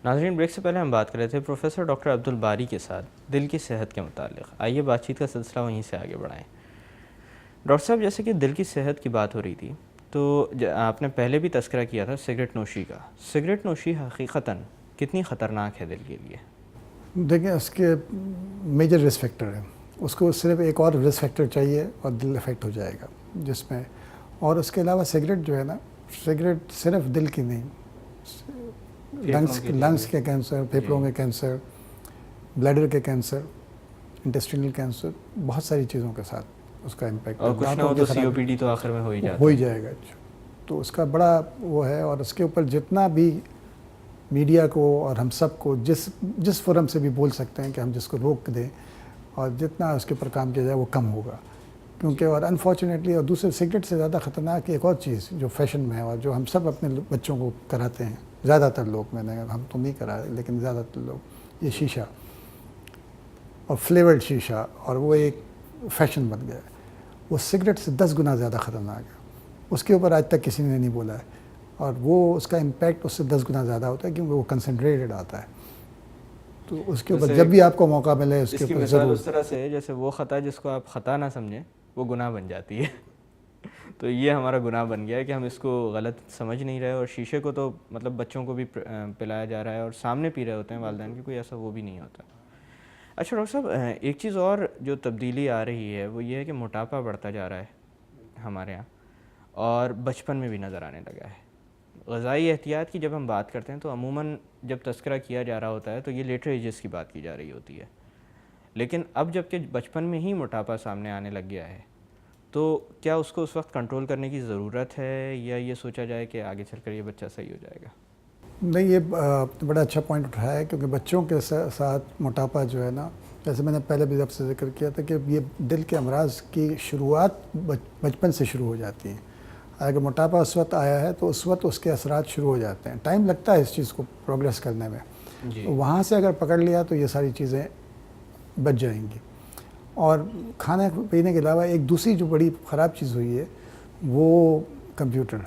ناظرین، بریک سے پہلے ہم بات کر رہے تھے پروفیسر ڈاکٹر عبدالباری کے ساتھ دل کی صحت کے متعلق. آئیے بات چیت کا سلسلہ وہیں سے آگے بڑھائیں. ڈاکٹر صاحب، جیسے کہ دل کی صحت کی بات ہو رہی تھی تو آپ نے پہلے بھی تذکرہ کیا تھا سگریٹ نوشی کا. سگریٹ نوشی حقیقتاً کتنی خطرناک ہے دل کے لیے؟ دیکھیں، اس کے میجر رسک فیکٹر ہیں. اس کو صرف ایک اور رسک فیکٹر چاہیے اور دل افیکٹ ہو جائے گا جس میں. اور اس کے علاوہ سگریٹ جو ہے نا، سگریٹ صرف دل کی نہیں، لنگس کے کینسر، پھیپھڑوں کے کینسر، بلیڈر کے کینسر، انٹسٹینل کینسر، بہت ساری چیزوں کے ساتھ اس کا امپیکٹ ہے. اور کچھ نہ ہو تو سی او پی ڈی تو آخر میں ہو ہی جائے گا. تو اس کا بڑا وہ ہے. اور اس کے اوپر جتنا بھی میڈیا کو اور ہم سب کو جس فورم سے بھی بول سکتے ہیں کہ ہم جس کو روک دیں اور جتنا اس کے اوپر کام کیا جائے وہ کم ہوگا. کیونکہ اور انفارچونیٹلی، اور دوسرے سگریٹ سے زیادہ خطرناک ایک اور چیز جو فیشن میں ہے اور جو ہم سب اپنے بچوں کو کراتے ہیں، زیادہ تر لوگ، ہم تو نہیں کرا لیکن زیادہ تر لوگ، یہ شیشہ اور فلیورڈ شیشہ، اور وہ ایک فیشن بن گیا ہے. وہ سگریٹ سے 10 گنا زیادہ خطرناک ہے. اس کے اوپر آج تک کسی نے نہیں بولا ہے. اور وہ اس کا امپیکٹ اس سے 10 گنا زیادہ ہوتا ہے کیونکہ وہ کنسنٹریٹڈ آتا ہے. تو اس کے اوپر جب بھی آپ کو موقع ملے اس کے اوپر ضرور. اس طرح سے جیسے وہ خطا جس کو آپ خطا نہ سمجھیں وہ گناہ بن جاتی ہے. تو یہ ہمارا گناہ بن گیا ہے کہ ہم اس کو غلط سمجھ نہیں رہے. اور شیشے کو تو مطلب بچوں کو بھی پلایا جا رہا ہے اور سامنے پی رہے ہوتے ہیں والدین کی، کوئی ایسا وہ بھی نہیں ہوتا. اچھا ڈاکٹر صاحب، ایک چیز اور جو تبدیلی آ رہی ہے وہ یہ ہے کہ موٹاپا بڑھتا جا رہا ہے ہمارے یہاں، اور بچپن میں بھی نظر آنے لگا ہے. غذائی احتیاط کی جب ہم بات کرتے ہیں تو عموماً جب تذکرہ کیا جا رہا ہوتا ہے تو یہ لیٹر ایجز کی بات کی جا رہی ہوتی ہے. لیکن اب جب کہ بچپن میں ہی موٹاپا سامنے آنے لگ گیا ہے تو کیا اس کو اس وقت کنٹرول کرنے کی ضرورت ہے، یا یہ سوچا جائے کہ آگے چل کر یہ بچہ صحیح ہو جائے گا؟ نہیں، یہ بڑا اچھا پوائنٹ اٹھایا ہے. کیونکہ بچوں کے ساتھ موٹاپا جو ہے نا، جیسے میں نے پہلے بھی آپ سے ذکر کیا تھا کہ یہ دل کے امراض کی شروعات بچپن سے شروع ہو جاتی ہیں. اگر موٹاپا اس وقت آیا ہے تو اس وقت اس کے اثرات شروع ہو جاتے ہیں. ٹائم لگتا ہے اس چیز کو پروگریس کرنے میں. وہاں سے اگر پکڑ لیا تو یہ ساری چیزیں بچ جائیں گی. اور کھانے پینے کے علاوہ ایک دوسری جو بڑی خراب چیز ہوئی ہے وہ کمپیوٹر،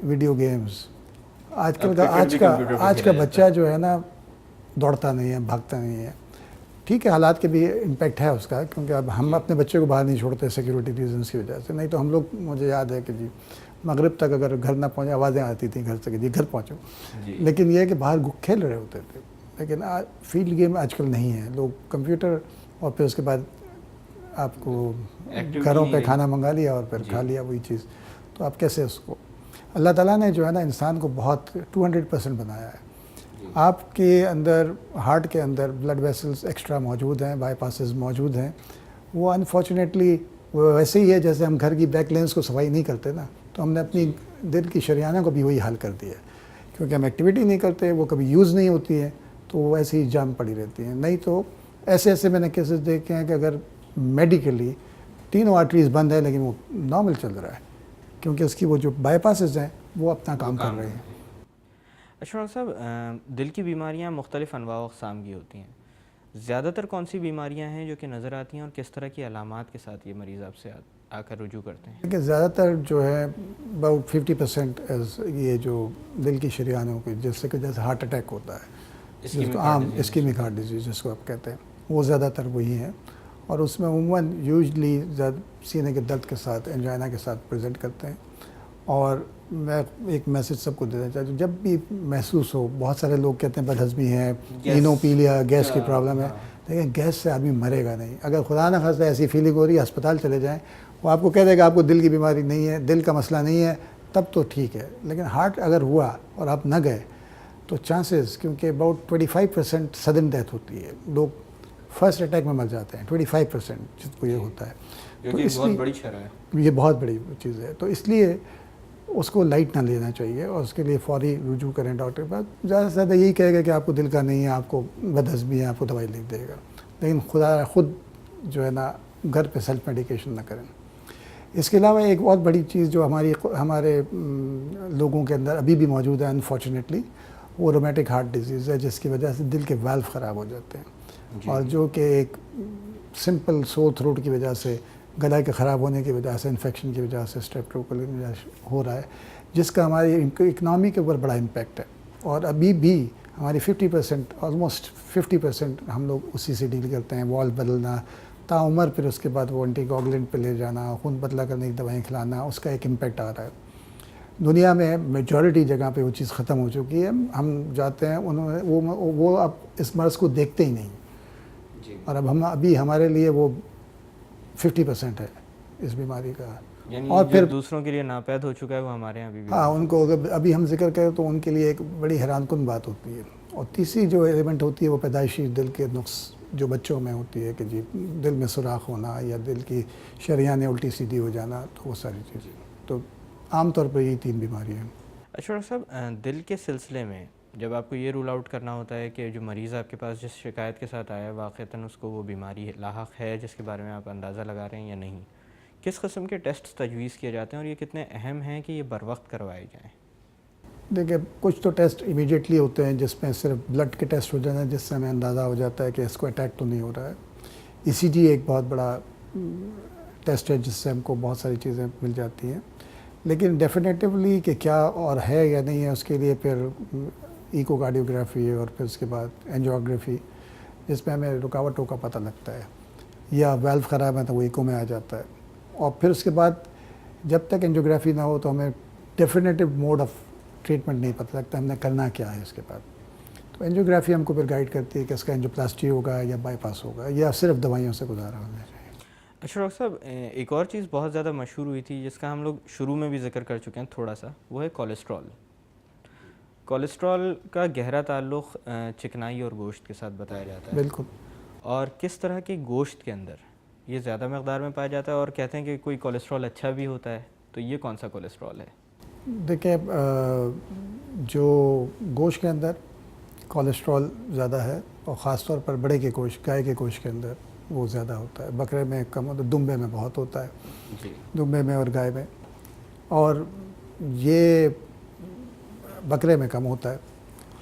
ویڈیو گیمز. آج کا بچہ جو ہے نا دوڑتا نہیں ہے، بھاگتا نہیں ہے. ٹھیک ہے، حالات کے بھی امپیکٹ ہے اس کا، کیونکہ اب ہم اپنے بچے کو باہر نہیں چھوڑتے سیکیورٹی ریزنس کی وجہ سے. نہیں تو ہم لوگ، مجھے یاد ہے کہ جی مغرب تک اگر گھر نہ پہنچے آوازیں آتی تھیں گھر سے کہ جی گھر پہنچو. لیکن یہ ہے کہ باہر کھیل رہے ہوتے تھے. لیکن فیلڈ گیم آج کل نہیں ہے. لوگ کمپیوٹر اور پھر اس کے بعد آپ کو گھروں پہ کھانا منگا لیا اور پھر کھا لیا وہی چیز. تو آپ کیسے اس کو، اللہ تعالیٰ نے جو ہے نا انسان کو بہت 200% بنایا ہے. آپ کے اندر، ہارٹ کے اندر بلڈ ویسلز ایکسٹرا موجود ہیں، بائی پاسز موجود ہیں. وہ انفارچونیٹلی وہ ویسے ہی ہے جیسے ہم گھر کی بیک لینس کو صفائی نہیں کرتے نا، تو ہم نے اپنی دل کی شریانوں کو بھی وہی حال کر دیا ہے. کیونکہ ہم ایکٹیویٹی نہیں کرتے، وہ کبھی یوز نہیں ہوتی ہیں، تو وہ ایسے ہی جام پڑی رہتی ہیں. نہیں تو ایسے میں نے کیسز دیکھے ہیں کہ اگر میڈیکلی تینوں آرٹریز بند ہیں لیکن وہ نارمل چل رہا ہے، کیونکہ اس کی وہ جو بائی پاسز ہیں وہ اپنا کام کر رہے ہیں. اچھا ڈاکٹر صاحب، دل کی بیماریاں مختلف انواع و اقسام کی ہوتی ہیں. زیادہ تر کون سی بیماریاں ہیں جو کہ نظر آتی ہیں، اور کس طرح کی علامات کے ساتھ یہ مریض آپ سے آ کر رجوع کرتے ہیں؟ کہ زیادہ تر جو ہے about 50% یہ جو دل کی شریانوں کی، جیسے ہارٹ اٹیک ہوتا ہے، جس کو عام اسکیمک ہارٹ ڈیزیز جس کو آپ کہتے ہیں، وہ زیادہ تر وہی ہیں. اور اس میں عموماً یوزلی سینے کے درد کے ساتھ، انجائنا کے ساتھ پریزنٹ کرتے ہیں. اور میں ایک میسج سب کو دینا چاہتا ہوں، جب بھی محسوس ہو، بہت سارے لوگ کہتے ہیں بدہضمی ہے، اینو پی لیا، گیس کی پرابلم ہے. لیکن گیس سے آدمی مرے گا نہیں. اگر خدا نہ خواستہ ایسی فیلنگ ہو رہی ہے، ہسپتال چلے جائیں، وہ آپ کو کہہ دے گا آپ کو دل کی بیماری نہیں ہے، دل کا مسئلہ نہیں ہے، تب تو ٹھیک ہے. لیکن ہارٹ اگر ہوا اور آپ نہ گئے تو چانسز، کیونکہ about 25% سڈن ڈیتھ ہوتی ہے، لوگ فرسٹ اٹیک میں مر جاتے ہیں، 25% جس کو یہ ہوتا ہے. تو یہ بہت بڑی شرح ہے، یہ بہت بڑی چیز ہے. تو اس لیے اس کو لائٹ نہ لینا چاہیے اور اس کے لیے فوری رجوع کریں ڈاکٹر کے پاس. زیادہ سے زیادہ یہی کہے گا کہ آپ کو دل کا نہیں ہے، آپ کو بدہضمی ہے، آپ کو دوائی لکھ دے گا. لیکن خود جو ہے نا گھر پہ سیلف میڈیکیشن نہ کریں. اس کے علاوہ ایک بہت بڑی چیز جو ہمارے لوگوں کے اندر ابھی بھی موجود ہے انفارچونیٹلی، وہ رومیٹک ہارٹ ڈیزیز ہے، جس کی وجہ سے دل کے والو خراب ہو جاتے ہیں. اور جو کہ ایک سمپل سور تھروٹ کی وجہ سے، گلا کے خراب ہونے کی وجہ سے، انفیکشن کی وجہ سے، اسٹریپٹوکوکل کی وجہ سے ہو رہا ہے، جس کا ہماری اکنامی کے اوپر بڑا امپیکٹ ہے. اور ابھی بھی ہماری 50% آلموسٹ 50% ہم لوگ اسی سے ڈیل کرتے ہیں. وال بدلنا تعمر, پھر اس کے بعد وہ اینٹی کوگولنٹ پہ لے جانا, خون پتلا کرنے کی دوائیں کھلانا, اس کا ایک امپیکٹ آ رہا ہے. دنیا میں میجورٹی جگہ پہ وہ چیز ختم ہو چکی ہے. ہم جاتے ہیں, وہ اب اس مرض کو دیکھتے ہی نہیں, اور اب ابھی ہمارے لیے وہ 50% ہے اس بیماری کا. یعنی اور پھر دوسروں کے لیے ناپید ہو چکا ہے وہ ہمارے یہاں بھی. ہاں, ان کو اگر ابھی ہم ذکر کریں تو ان کے لیے ایک بڑی حیران کن بات ہوتی ہے. اور تیسری جو ایلیمنٹ ہوتی ہے وہ پیدائشی دل کے نقص جو بچوں میں ہوتی ہے کہ جی دل میں سوراخ ہونا یا دل کی شریانیں الٹی سیدھی ہو جانا, تو وہ ساری چیزیں. تو عام طور پر یہ 3 بیماریاں ہیں. اچھا ڈاکٹر صاحب, دل کے سلسلے میں جب آپ کو یہ رول آؤٹ کرنا ہوتا ہے کہ جو مریض آپ کے پاس جس شکایت کے ساتھ آیا ہے واقعتاً اس کو وہ بیماری لاحق ہے جس کے بارے میں آپ اندازہ لگا رہے ہیں یا نہیں, کس قسم کے ٹیسٹ تجویز کیے جاتے ہیں اور یہ کتنے اہم ہیں کہ یہ بر وقت کروائے جائیں؟ دیکھیں, کچھ تو ٹیسٹ امیڈیٹلی ہوتے ہیں جس میں صرف بلڈ کے ٹیسٹ ہو جاتے ہیں جس سے ہمیں اندازہ ہو جاتا ہے کہ اس کو اٹیک تو نہیں ہو رہا ہے. ECG ایک بہت بڑا ٹیسٹ ہے جس سے ہم کو بہت ساری چیزیں مل جاتی ہیں. لیکن ڈیفینیٹیولی کہ کیا اور ہے یا نہیں ہے اس کے لیے پھر ایکو کارڈیوگرافی اور پھر اس کے بعد اینجیوگرافی جس میں ہمیں رکاوٹوں کا پتہ لگتا ہے, یا ویلو خراب ہے تو وہ ایکو میں آ جاتا ہے. اور پھر اس کے بعد جب تک اینجیوگرافی نہ ہو تو ہمیں ڈیفینیٹیو موڈ آف ٹریٹمنٹ نہیں پتہ لگتا ہم نے کرنا کیا ہے اس کے بعد. تو اینجیوگرافی ہم کو پھر گائیڈ کرتی ہے کہ اس کا اینجیوپلاسٹی ہوگا یا بائی پاس ہوگا یا صرف دوائیوں سے گزارا ہونا چاہیے. اچھا ڈاکٹر صاحب, ایک اور چیز بہت زیادہ مشہور ہوئی تھی جس کا ہم لوگ شروع میں بھی ذکر کر چکے ہیں تھوڑا سا, وہ ہے کولیسٹرول. کولیسٹرول کا گہرا تعلق چکنائی اور گوشت کے ساتھ بتایا جاتا ہے. بالکل. اور کس طرح کے گوشت کے اندر یہ زیادہ مقدار میں پایا جاتا ہے, اور کہتے ہیں کہ کوئی کولیسٹرول اچھا بھی ہوتا ہے, تو یہ کون سا کولیسٹرول ہے؟ دیکھیں, جو گوشت کے اندر کولیسٹرول زیادہ ہے اور خاص طور پر بڑے کے گوشت, گائے کے گوشت کے اندر وہ زیادہ ہوتا ہے. بکرے میں کم ہوتا ہے, دمبے میں بہت ہوتا ہے. جی. دمبے میں اور گائے میں, اور یہ بکرے میں کم ہوتا ہے,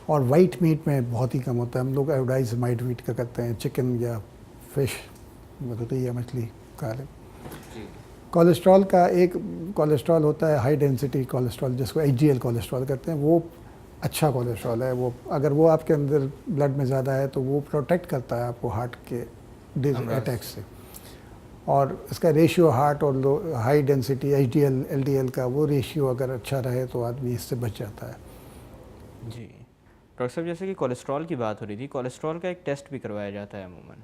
اور وائٹ میٹ میں بہت ہی کم ہوتا ہے. ہم لوگ ایوڈائز وائٹ میٹ کا کرتے ہیں, چکن یا فش مرغی یا مچھلی کھا لیں. کولیسٹرول کا ایک کولیسٹرول ہوتا ہے ہائی ڈینسٹی کولیسٹرول جس کو HDL کولیسٹرول کرتے ہیں, وہ اچھا کولیسٹرول ہے. وہ اگر وہ آپ کے اندر بلڈ میں زیادہ ہے تو وہ پروٹیکٹ کرتا ہے آپ کو ہارٹ کے اٹیک سے. اور اس کا ریشیو ہارٹ اور ہائی ڈینسٹی HDL LDL کا وہ ریشیو اگر اچھا رہے تو آدمی اس سے بچ جاتا ہے. جی ڈاکٹر صاحب, جیسے کہ کولیسٹرول کی بات ہو رہی تھی, کولیسٹرول کا ایک ٹیسٹ بھی کروایا جاتا ہے عموماً,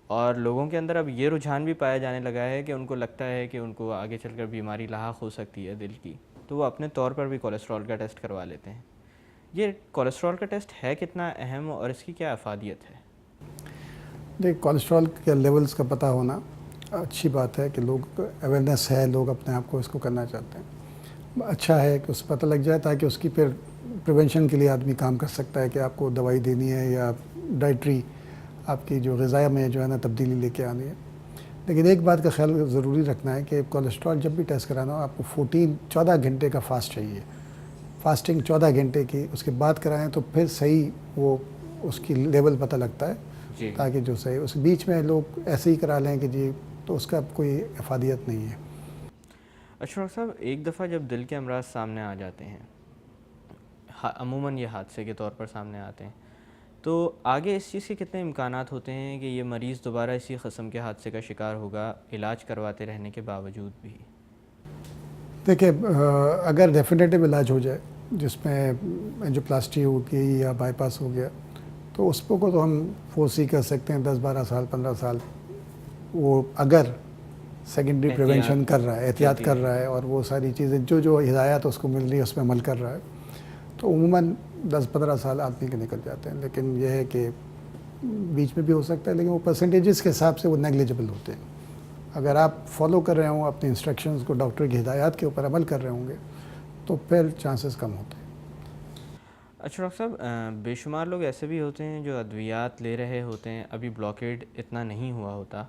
اور لوگوں کے اندر اب یہ رجحان بھی پایا جانے لگا ہے کہ ان کو لگتا ہے کہ ان کو آگے چل کر بیماری لاحق ہو سکتی ہے دل کی, تو وہ اپنے طور پر بھی کولیسٹرول کا ٹیسٹ کروا لیتے ہیں. یہ کولیسٹرول کا ٹیسٹ ہے کتنا اہم اور اس کی کیا افادیت ہے؟ دیکھ, کولیسٹرول کے لیولز کا پتہ ہونا اچھی بات ہے کہ لوگ اویئرنیس ہے, لوگ اپنے آپ کو اس کو کرنا چاہتے ہیں. اچھا ہے کہ اس پتہ لگ جائے تاکہ اس کی پھر پریونشن کے لیے آدمی کام کر سکتا ہے کہ آپ کو دوائی دینی ہے یا ڈائٹری آپ کی جو غذا میں جو ہے نا تبدیلی لے کے آنی ہے. لیکن ایک بات کا خیال ضروری رکھنا ہے کہ کولیسٹرول جب بھی ٹیسٹ کرانا ہو آپ کو 14 گھنٹے کا فاسٹ چاہیے. فاسٹنگ 14 گھنٹے کی, اس کے بعد کرائیں تو پھر صحیح وہ اس کی لیول پتہ لگتا ہے. جی. تاکہ جو صحیح اس بیچ میں لوگ ایسے ہی کرا لیں کہ جی تو اس کا کوئی افادیت نہیں ہے. اچھا ڈاکٹر صاحب, ایک دفعہ جب دل کے امراض سامنے آ جاتے ہیں, عموماً یہ حادثے کے طور پر سامنے آتے ہیں, تو آگے اس چیز کے کتنے امکانات ہوتے ہیں کہ یہ مریض دوبارہ اسی قسم کے حادثے کا شکار ہوگا علاج کرواتے رہنے کے باوجود بھی؟ دیکھیں, اگر ڈیفینیٹیو علاج ہو جائے جس میں اینجیوپلاسٹی ہو گئی یا بائی پاس ہو گیا تو اس کو تو ہم فورسی کر سکتے ہیں 10-12 سال 15 سال. وہ اگر سیکنڈری پریونشن کر رہا ہے, احتیاط کر رہا ہے, اور وہ ساری چیزیں جو ہدایات اس کو مل رہی ہے اس میں عمل کر رہا ہے, تو عموماً 10-15 سال آدمی کے نکل جاتے ہیں. لیکن یہ ہے کہ بیچ میں بھی ہو سکتا ہے, لیکن وہ پرسنٹیجز کے حساب سے وہ نیگلیجبل ہوتے ہیں. اگر آپ فالو کر رہے ہوں اپنی انسٹرکشنز کو, ڈاکٹر کی ہدایات کے اوپر عمل کر رہے ہوں گے تو پھر چانسز کم ہوتے ہیں. اچھا ڈاکٹر صاحب, بے شمار لوگ ایسے بھی ہوتے ہیں جو ادویات لے رہے ہوتے ہیں, ابھی بلاکیڈ اتنا نہیں ہوا ہوتا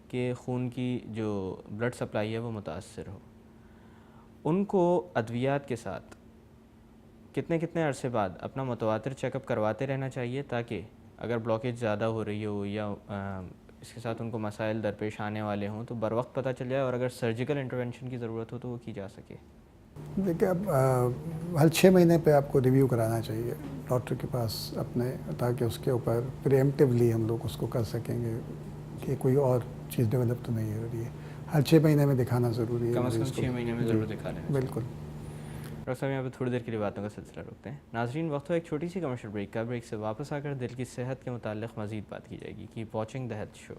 کہ خون کی جو بلڈ سپلائی ہے وہ متاثر ہو. ان کو ادویات کے ساتھ کتنے عرصے بعد اپنا متواتر چیک اپ کرواتے رہنا چاہیے تاکہ اگر بلاکیج زیادہ ہو رہی ہو یا اس کے ساتھ ان کو مسائل درپیش آنے والے ہوں تو بر وقت پتہ چل جائے, اور اگر سرجیکل انٹرونشن کی ضرورت ہو تو وہ کی جا سکے؟ دیکھیے اب ہر 6 مہینے پہ آپ کو ریویو کرانا چاہیے ڈاکٹر کے پاس اپنے، تاکہ اس کے اوپر پریمپٹیولی ہم لوگ اس کو کر سکیں گے کہ کوئی اور چیز ڈیولپ تو نہیں ہو رہی ہے. ہر 6 مہینے میں دکھانا ضروری ہے کم از کم مریض کو. 6 مہینے میں ضرور دکھا لیں. بالکل. ڈاکٹر صاحب یہاں پہ تھوڑی دیر کے لیے باتوں کا سلسلہ روکتے ہیں. ناظرین وقت ہو ایک چھوٹی سی کمرشل بریک کا. بریک سے واپس آ کر دل کی صحت کے متعلق مزید بات کی جائے گی. Keep watching the health show.